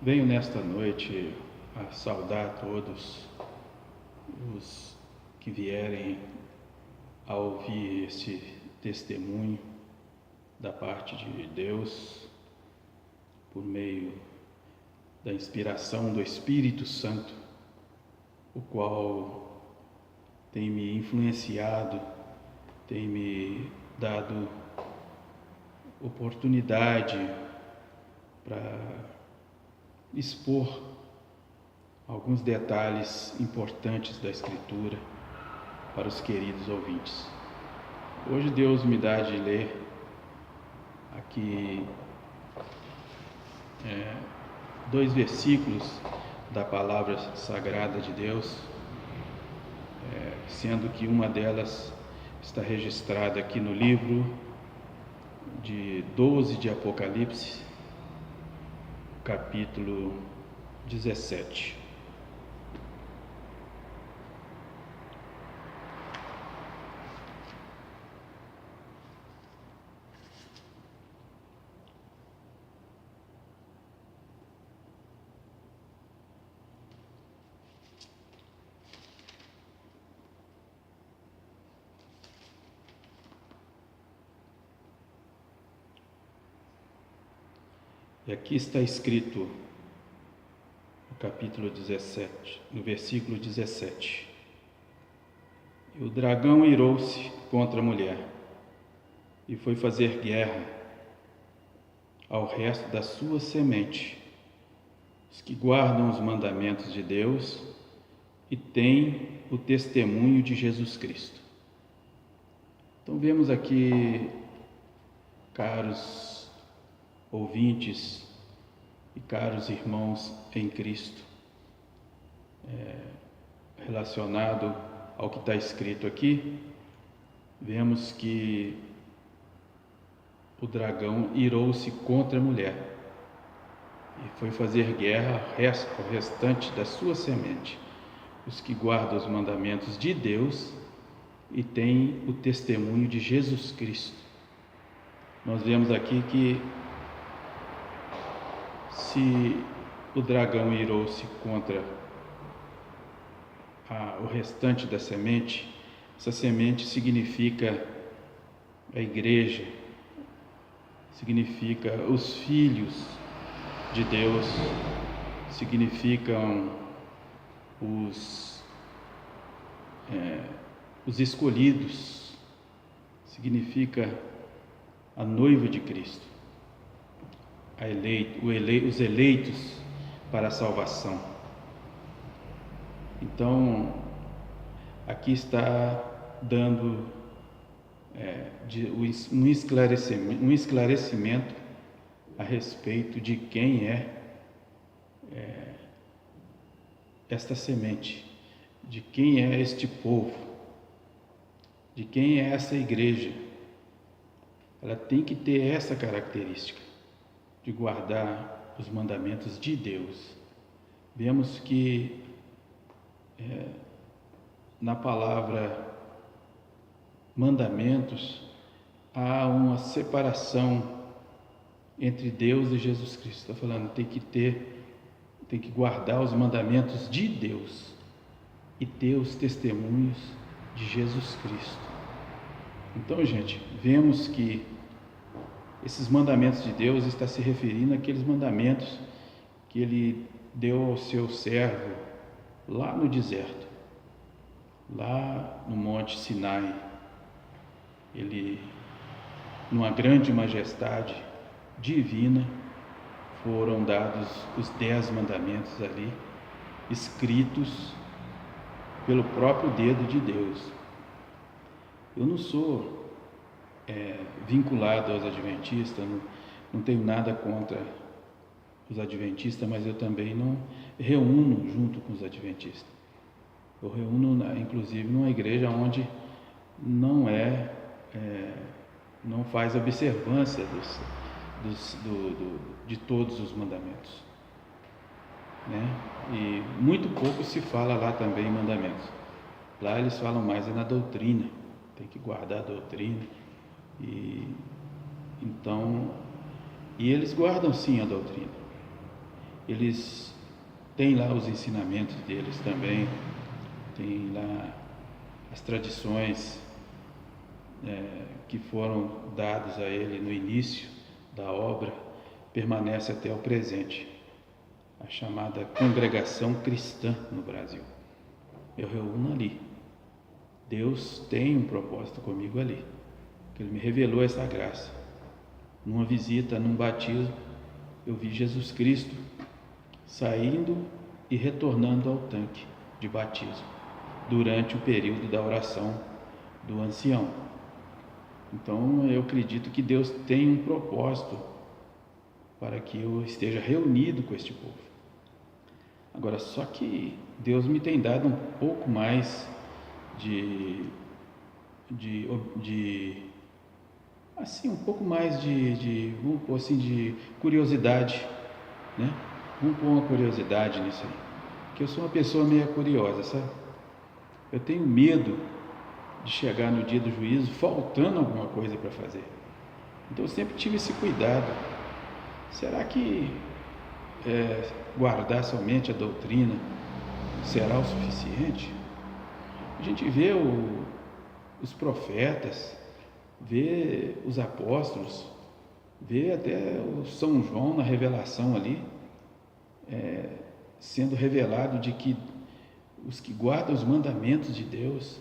Venho nesta noite a saudar todos os que vierem a ouvir este testemunho da parte de Deus, por meio da inspiração do Espírito Santo, o qual tem me influenciado, tem me dado oportunidade para expor alguns detalhes importantes da Escritura para os queridos ouvintes. Hoje Deus me dá de ler aqui 2 versículos da palavra sagrada de Deus, sendo que uma delas está registrada aqui no livro de 12 de Apocalipse, capítulo 17. E aqui está escrito, no capítulo 17, no versículo 17: E o dragão irou-se contra a mulher, e foi fazer guerra ao resto da sua semente, os que guardam os mandamentos de Deus e têm o testemunho de Jesus Cristo. Então vemos aqui, caros ouvintes e caros irmãos em Cristo, relacionado ao que está escrito aqui, vemos que o dragão irou-se contra a mulher e foi fazer guerra ao restante da sua semente, os que guardam os mandamentos de Deus e têm o testemunho de Jesus Cristo. Nós vemos aqui que se o dragão irou-se contra o restante da semente, essa semente significa a igreja, significa os filhos de Deus, significam os escolhidos, significa a noiva de Cristo, os eleitos para a salvação. Então, aqui está dando um esclarecimento a respeito de quem é esta semente, de quem é este povo, de quem é essa igreja. Ela tem que ter essa característica de guardar os mandamentos de Deus. Vemos que na palavra mandamentos há uma separação entre Deus e Jesus Cristo. Está falando, tem que guardar os mandamentos de Deus e ter os testemunhos de Jesus Cristo. Então, gente, vemos que esses mandamentos de Deus está se referindo àqueles mandamentos que Ele deu ao seu servo lá no deserto, lá no Monte Sinai. Ele, numa grande majestade divina, foram dados os 10 mandamentos ali, escritos pelo próprio dedo de Deus. Eu não sou vinculado aos adventistas, não tenho nada contra os adventistas, mas eu também não reúno junto com os adventistas. Eu reúno, inclusive, numa igreja onde não faz observância de todos os mandamentos, né? E muito pouco se fala lá também em mandamentos. Lá eles falam mais na doutrina, tem que guardar a doutrina. E então E eles guardam sim a doutrina. Eles têm lá os ensinamentos deles também, tem lá as tradições que foram dadas a ele no início da obra, permanece até o presente. A chamada congregação cristã no Brasil. Eu reúno ali. Deus tem um propósito comigo ali, que Ele me revelou essa graça. Numa visita, num batismo, eu vi Jesus Cristo saindo e retornando ao tanque de batismo durante o período da oração do ancião. Então eu acredito que Deus tem um propósito para que eu esteja reunido com este povo. Agora, só que Deus me tem dado um pouco mais assim, um pouco mais vamos pôr assim, de curiosidade, né? Vamos pôr uma curiosidade nisso aí, porque eu sou uma pessoa meio curiosa, sabe? Eu tenho medo de chegar no dia do juízo faltando alguma coisa para fazer. Então eu sempre tive esse cuidado. Será que guardar somente a doutrina será o suficiente? A gente vê os profetas, vê os apóstolos, vê até o São João na revelação ali, sendo revelado de que os que guardam os mandamentos de Deus,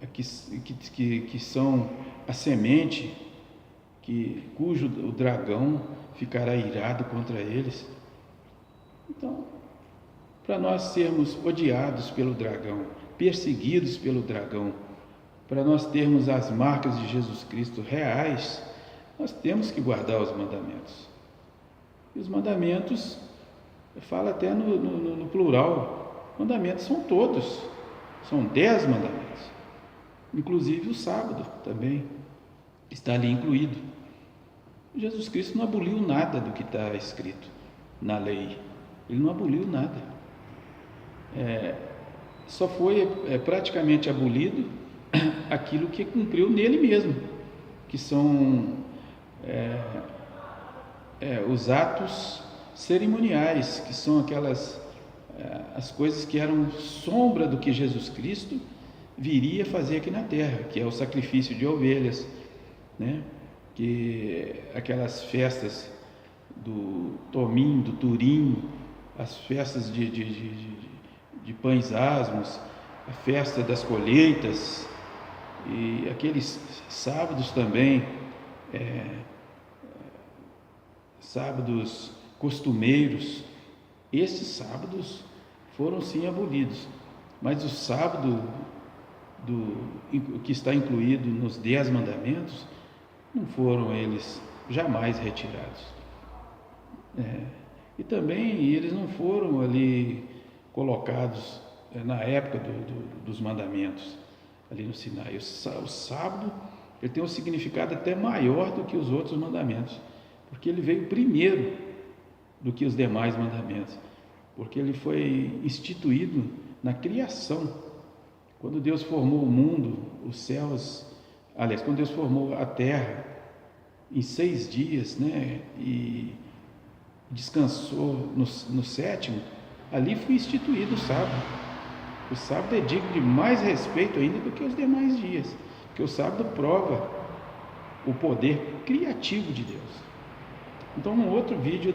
que são a semente, cujo o dragão ficará irado contra eles. Então, para nós sermos odiados pelo dragão, perseguidos pelo dragão, para nós termos as marcas de Jesus Cristo reais, nós temos que guardar os mandamentos. E os mandamentos, fala até no plural, mandamentos são todos, são 10 mandamentos, inclusive o sábado também está ali incluído. Jesus Cristo não aboliu nada do que está escrito na lei, Ele não aboliu nada, só foi praticamente abolido aquilo que cumpriu nele mesmo, que são os atos cerimoniais, que são as coisas que eram sombra do que Jesus Cristo viria fazer aqui na terra, que é o sacrifício de ovelhas, né? Que aquelas festas do Tomim, do Turim, as festas de pães asmos, a festa das colheitas e aqueles sábados também, sábados costumeiros. Esses sábados foram sim abolidos, mas o sábado que está incluído nos 10 mandamentos, não foram eles jamais retirados. E também eles não foram ali colocados na época dos mandamentos, ali no Sinai. O sábado ele tem um significado até maior do que os outros mandamentos, porque ele veio primeiro do que os demais mandamentos, porque ele foi instituído na criação. Quando Deus formou o mundo, os céus, aliás, quando Deus formou a terra em 6 dias, né, e descansou no sétimo, ali foi instituído o sábado. O sábado é digno de mais respeito ainda do que os demais dias, porque o sábado prova o poder criativo de Deus. Então, num outro vídeo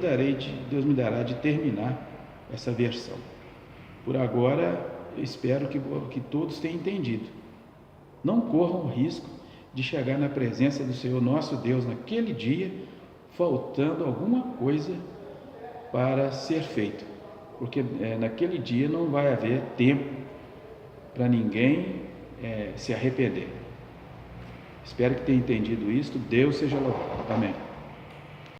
Deus me dará de terminar essa versão. Por agora, eu espero que todos tenham entendido. Não corram o risco de chegar na presença do Senhor nosso Deus naquele dia, faltando alguma coisa para ser feito, porque naquele dia não vai haver tempo para ninguém se arrepender. Espero que tenha entendido isto. Deus seja louvado. Amém.